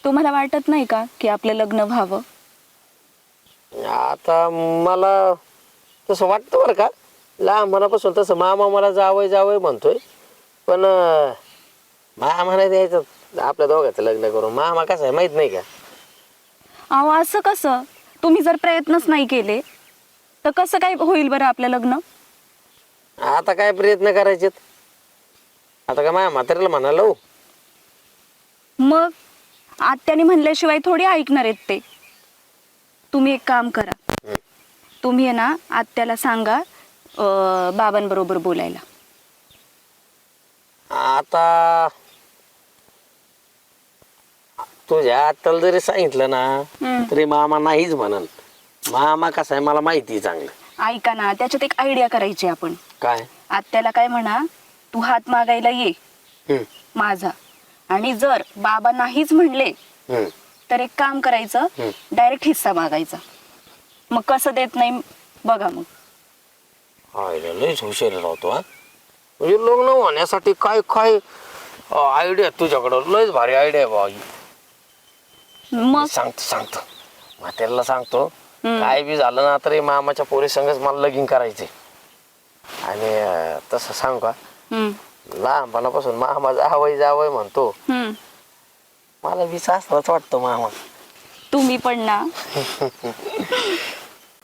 तुम्हाला वाटत नाही का की आपलं लग्न व्हावं? आता मला तसं वाटतं बरं का, लहानपणापासून तसं मामा मला जावय जावय म्हणतोय, पण मामा नाही द्यायचं आपल्या दोघांचं लग्न करून. मामा कसं आहे माहित नाही का? अहो असं कसं? तुम्ही जर प्रयत्नच नाही केले तर कसं काय होईल बरं आपलं लग्न? आता काय प्रयत्न करायचे? आता काय माझ्या म्हाताऱ्याला म्हणाला हो. मग आत्याने म्हणल्याशिवाय थोडी ऐकणार आहेत ते. तुम्ही एक काम करा, तुम्ही आहे ना आत्याला सांगा बाबांबरोबर बोलायला. आता तुझ्या आत्याला जरी सांगितलं ना तरी मामा नाहीच म्हणन. मामा कसा आहे मला माहिती आहे चांगलं. ऐका ना, त्याच्यात एक आयडिया करायची आपण. काय? आत्याला काय म्हणा, तू हात मागायला ये हम्म, माझा, आणि जर बाबा नाहीच म्हणले हम्म. तर एक काम करायचं, डायरेक्ट हिस्सा मागायचा. मग कसं देत नाही बघा मग. आयडिया लयच हुशार राहतो हा. म्हणजे लग्न होण्यासाठी काय काय आयडिया तुझ्याकडं. लयच भारी आयडिया आहे बाबा. मग सांगतो म्हाताऱ्याला सांगतो. काय बी झालं ना तरी मामाच्या पोरी संगच मला लगीन करायचे. आणि तसं सांगू का, लहानपणापासून मामा जावय जावय म्हणतो. मला बी सासराच वाटतो मामा. तुम्ही पण ना.